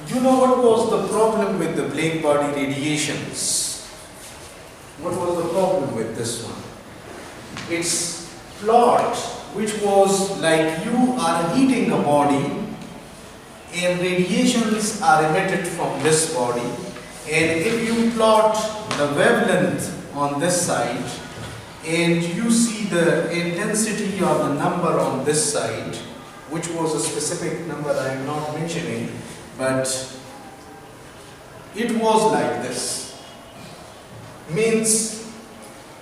You know what was the problem with the black body radiations? What was the problem with this one? Its plot, which was like you are heating a body and radiations are emitted from this body, and if you plot the wavelength on this side and you see the intensity or the number on this side, which was a specific number I am not mentioning, but it was like this. Means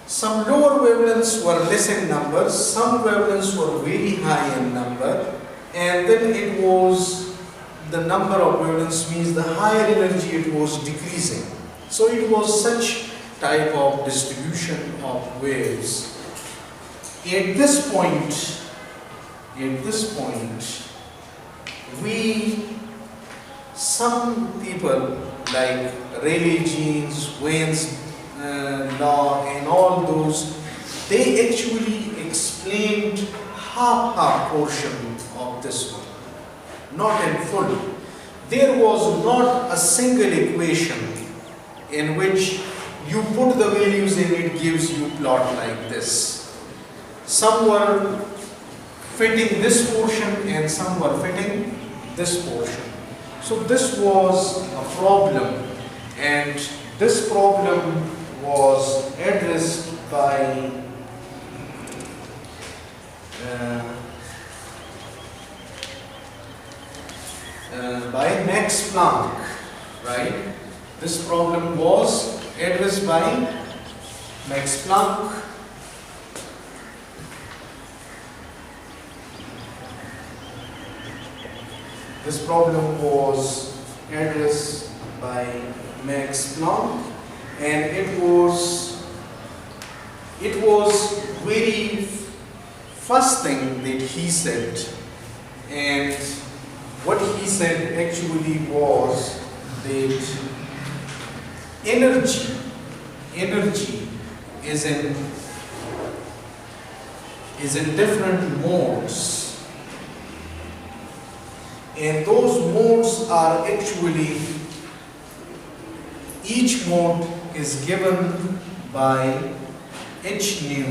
some lower wavelengths were less in number, some wavelengths were very high in number, and then it was the number of wavelengths means the higher energy it was decreasing. So it was such type of distribution of waves. At this point, some people like Rayleigh Jeans, Wayne's law and all those, they actually explained half a portion of this one, not in full. There was not a single equation in which you put the values and it gives you plot like this. Some were fitting this portion and some were fitting this portion. So this was a problem, and this problem was addressed by Max Planck, right? This problem was addressed by Max Planck. This problem was addressed by Max Planck, and it was very first thing that he said, and what he said actually was that energy is in different modes, and those modes are actually, each mode is given by h nu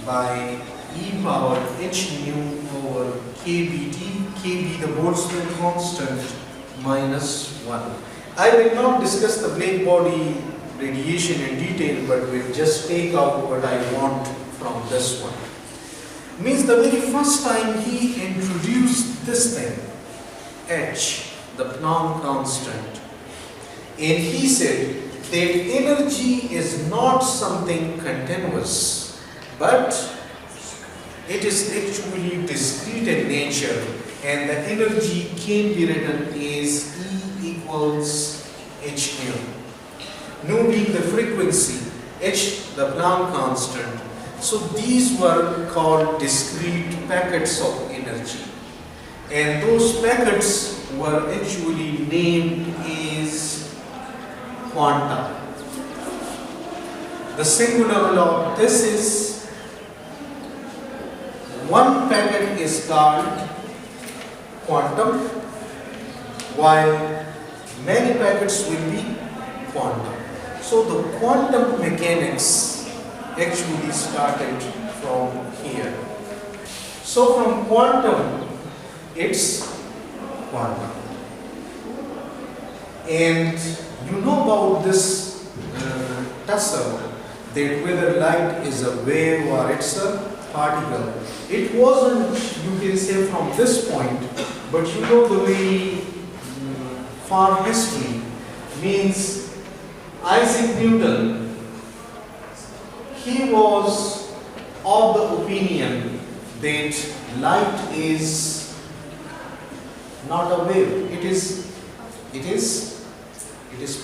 by e power h nu over kBt, kB the Boltzmann constant, minus 1. I will not discuss the black body radiation in detail, but we'll just take out what I want from this one. Means the very first time he introduced this thing, h, the Planck constant, and he said that energy is not something continuous, but it is actually discrete in nature, and the energy can be written as E equals h nu. Nu being the frequency, h the Planck constant. So these were called discrete packets of energy, and those packets were actually named as quanta. The singular of this is, one packet is called quantum, while many packets will be quantum. So the quantum mechanics actually started from here. So from quantum, it's quantum. And you know about this tussle, that whether light is a wave or it's a particle. It wasn't, you can say, from this point, but you know the very far history, means Isaac Newton, he was of the opinion that light is not a wave, it is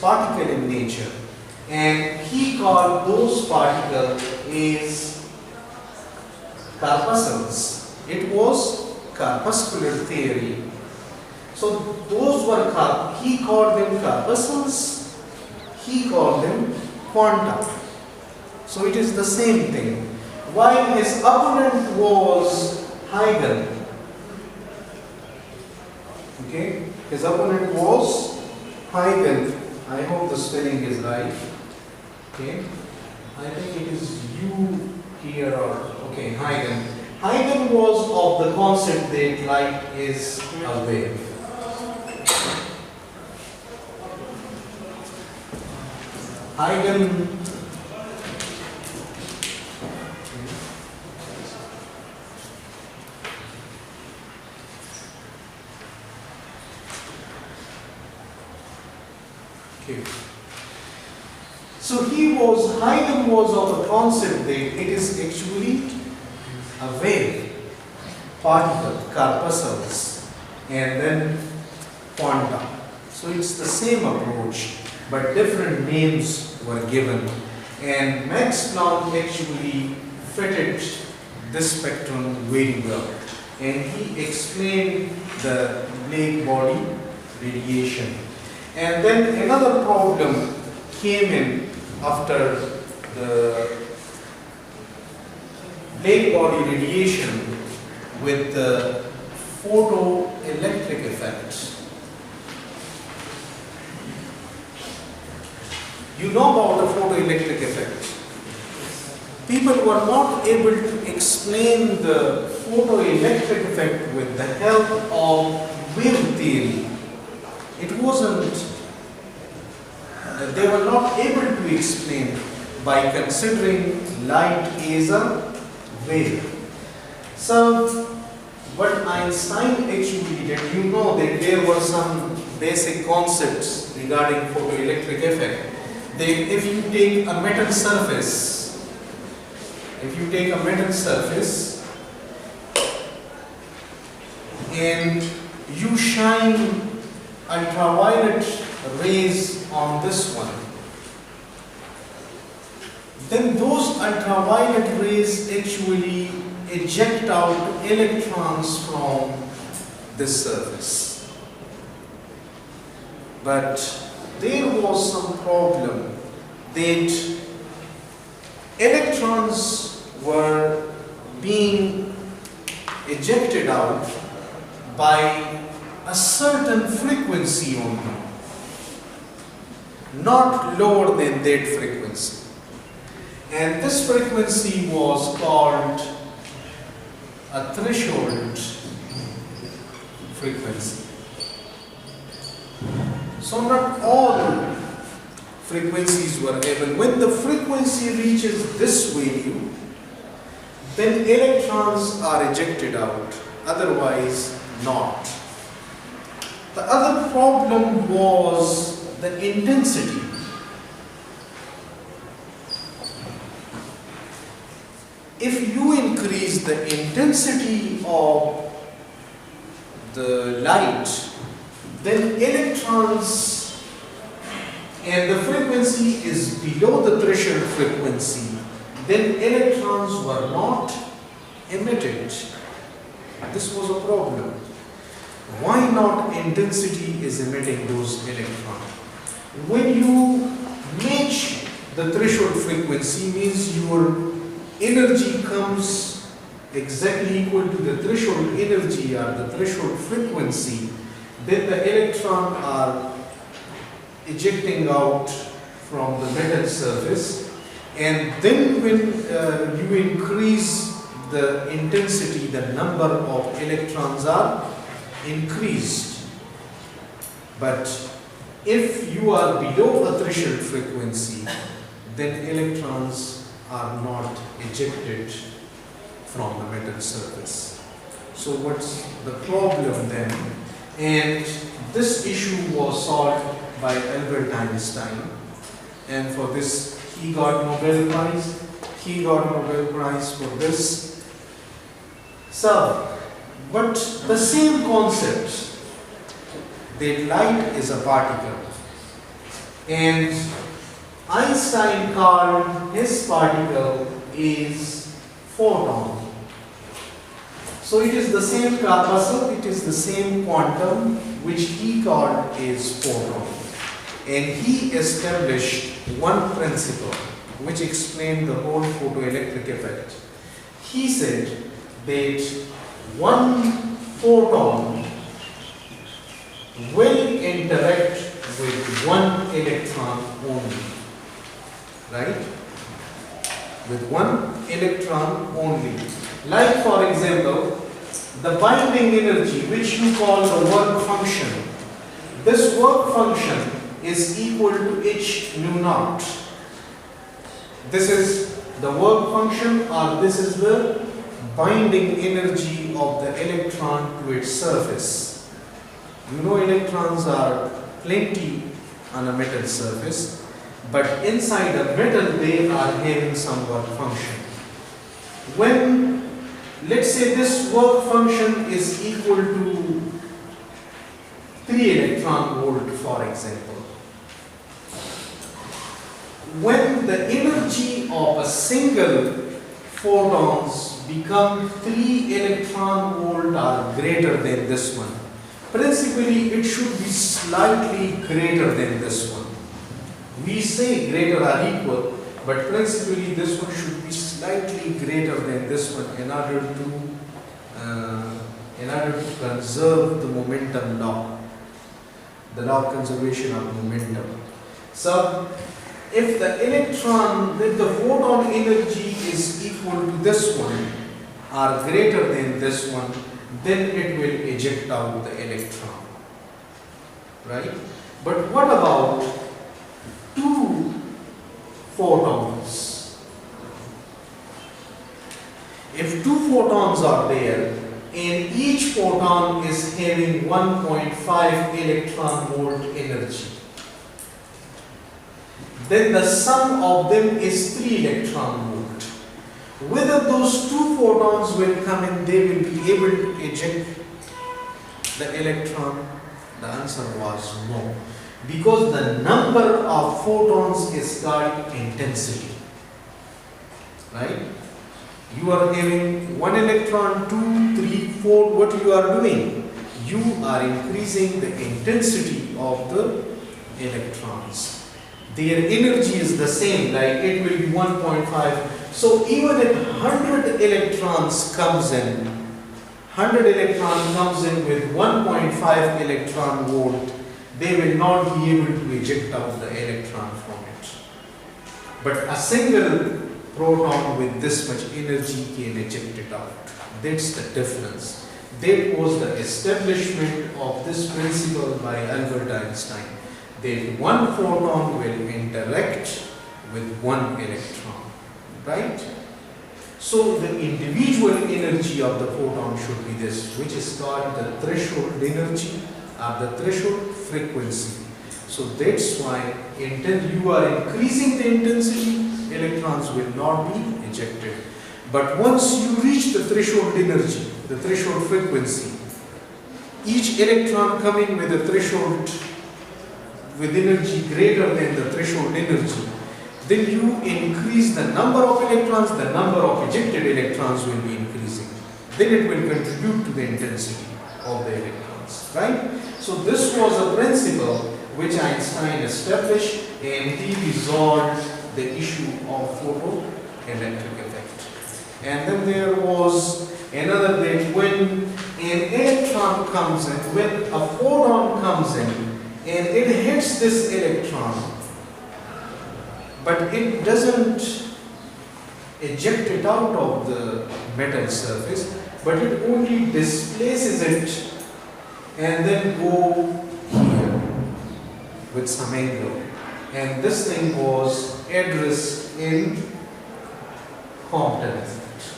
particle in nature, and he called those particles as corpuscles. It was corpuscular theory. So those were, he called them corpuscles, he called them quanta. So it is the same thing. While his opponent was Huygens, Okay, his opponent was Huygens. I hope the spelling is right. Okay, I think it is U here or okay, Huygens. Huygens was of the concept that light is a wave. Huygens. Okay. So Huygens was of the concept that it is actually a wave, particle, corpuscles, and then quanta. So it's the same approach, but different names were given. And Max Planck actually fitted this spectrum very well. And he explained the black body radiation. And then another problem came in after the black body radiation with the photoelectric effect. You know about the photoelectric effect. People were not able to explain the photoelectric effect with the help of wave theory. It wasn't, they were not able to explain by considering light as a wave. So, what Einstein actually did, you know that there were some basic concepts regarding photoelectric effect. That if you take a metal surface, and you shine ultraviolet rays on this one, then those ultraviolet rays actually eject out electrons from this surface. But there was some problem that electrons were being ejected out by a certain frequency only, not lower than that frequency. And this frequency was called a threshold frequency. So not all frequencies were able. When the frequency reaches this value, then electrons are ejected out, otherwise not. The other problem was the intensity. If you increase the intensity of the light, then electrons, and the frequency is below the threshold frequency, then electrons were not emitted. This was a problem. Why not intensity is emitting those electrons? When you match the threshold frequency, means your energy comes exactly equal to the threshold energy or the threshold frequency, then the electrons are ejecting out from the metal surface, and then when you increase the intensity, the number of electrons are increased. But if you are below a threshold frequency, then electrons are not ejected from the metal surface. So what's the problem then? And this issue was solved by Albert Einstein, and for this he got Nobel Prize. He got Nobel Prize for this. So, but the same concept that light is a particle, and Einstein called his particle is photon. So it is the same corpuscle, it is the same quantum which he called is photon. And he established one principle which explained the whole photoelectric effect. He said that one photon will interact with one electron only, right? With one electron only. Like for example, the binding energy, which you call the work function. This work function is equal to h nu naught. This is the work function, or this is the binding energy of the electron to its surface. You know, electrons are plenty on a metal surface, but inside a metal they are having some work function. When, let's say, this work function is equal to 3 electron volt, for example. When the energy of a single photons become 3 electron volt or greater than this one, principally it should be slightly greater than this one. We say greater or equal, but principally this one should be slightly greater than this one in order to conserve the momentum law, the law of conservation of momentum. So if the photon energy is equal to this one or greater than this one, then it will eject out the electron, right? But what about 2 photons? If 2 photons are there and each photon is having 1.5 electron volt energy, then the sum of them is 3 electron volt. Whether those 2 photons will come in, they will be able to eject the electron? The answer was no, because the number of photons is called intensity, right? You are having 1 electron, 2, 3, 4. What you are doing? You are increasing the intensity of the electrons. Their energy is the same, like it will be 1.5. So even if 100 electrons comes in, 100 electron comes in with 1.5 electron volt, they will not be able to eject out the electron from it. But a single proton with this much energy can eject it out. That's the difference. That was the establishment of this principle by Albert Einstein, that one photon will interact with one electron, right? So the individual energy of the photon should be this, which is called the threshold energy or the threshold frequency. So that's why you are increasing the intensity, electrons will not be ejected. But once you reach the threshold energy, the threshold frequency, each electron coming with a threshold with energy greater than the threshold energy, then you increase the number of electrons, the number of ejected electrons will be increasing. Then it will contribute to the intensity of the electrons, right? So this was a principle which Einstein established, and he resolved the issue of photoelectric effect. And then there was another, that when an electron comes in, when a photon comes in, and it hits this electron, but it doesn't eject it out of the metal surface, but it only displaces it and then go here with some angle. And this thing was addressed in Compton effect.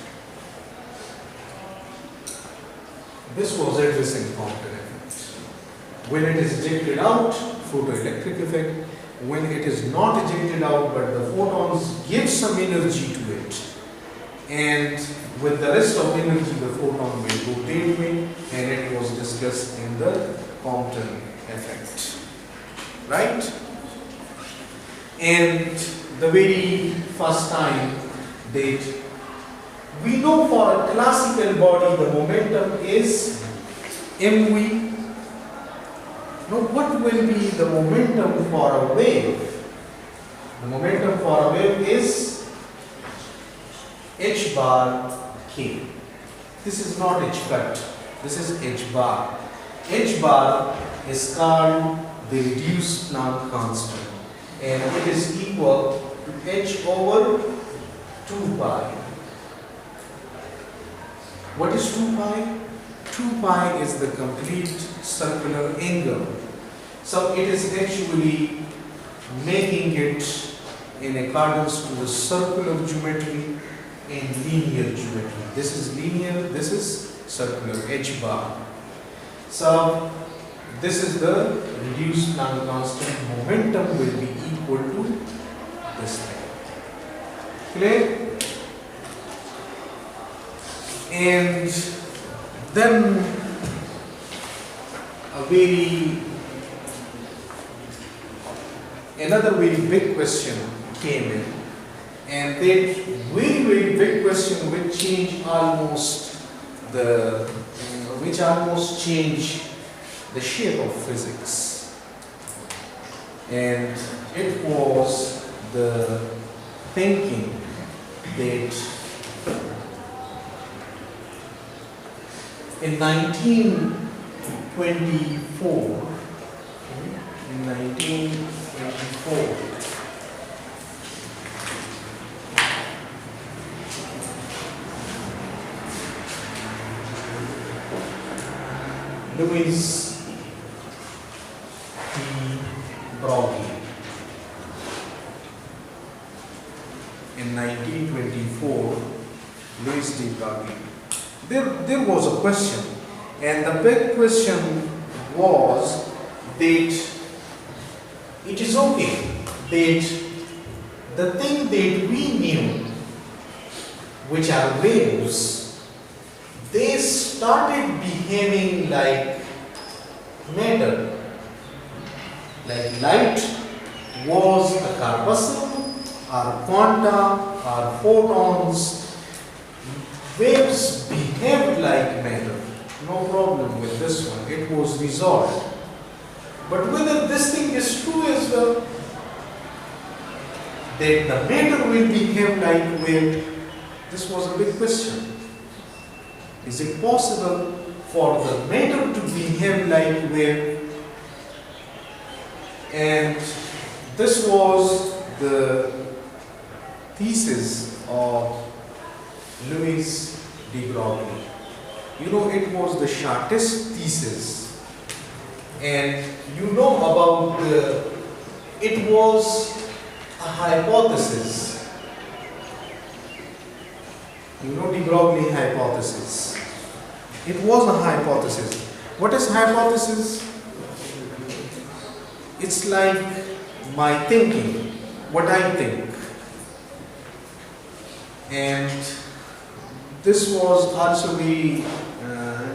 This was addressing Compton effect. When it is ejected out, photoelectric effect. When it is not ejected out, but the photons give some energy to it, and with the rest of energy the photon will rotate away, and it was discussed in the Compton effect, right? And the very first time that we know for a classical body the momentum is mv. Now what will be the momentum for a wave? The momentum for a wave is h bar k. This is not h cut, this is h bar. H bar is called the reduced Planck constant, and it is equal to h over 2 pi. What is 2 pi? 2 pi is the complete circular angle. So it is actually making it in accordance to the circular geometry and linear geometry. This is linear, this is circular, h bar. So this is the reduced Planck constant. Momentum will be equal to this thing. Clear? And then another very big question came in, and that very big question which changed almost changed the shape of physics, and it was the thinking that in 1924, Louis de Broglie. In 1924, Louis de Broglie. There was a question, and the big question was that it is okay that the thing that we knew, which are waves, they started behaving like matter. Like light was a corpuscle, or quanta, or photons. Waves behaved like matter. No problem with this one. It was resolved. But whether this thing is true as well, that the matter will behave like wave, this was a big question. Is it possible for the matter to behave like wave? And this was the thesis of Louis de Broglie. You know, it was the Chartist thesis, and you know about it was a hypothesis. You know, de Broglie hypothesis. It was a hypothesis. What is hypothesis? It's like my thinking, what I think. And this was also very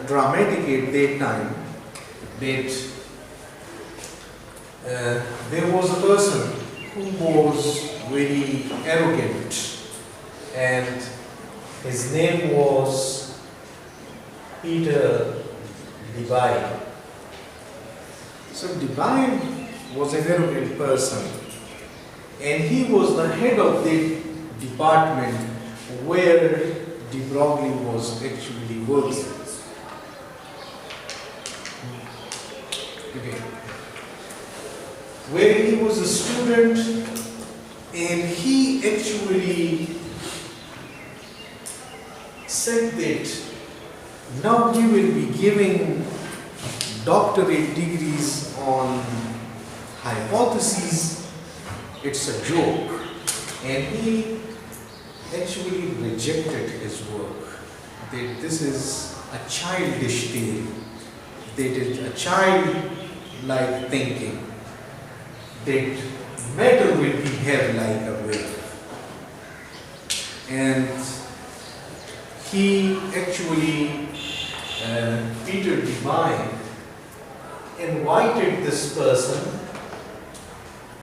dramatic at that time, that there was a person who was very arrogant, and his name was Peter Debye. So Debye was an arrogant person, and he was the head of the department where de Broglie was actually working. Okay. Where he was a student, and he actually said that now we will be giving doctorate degrees on hypotheses. It's a joke. And he actually rejected his work, that this is a childish theory, that is a childlike thinking, that matter will behave like a wave. And he actually, Peter Debye, invited this person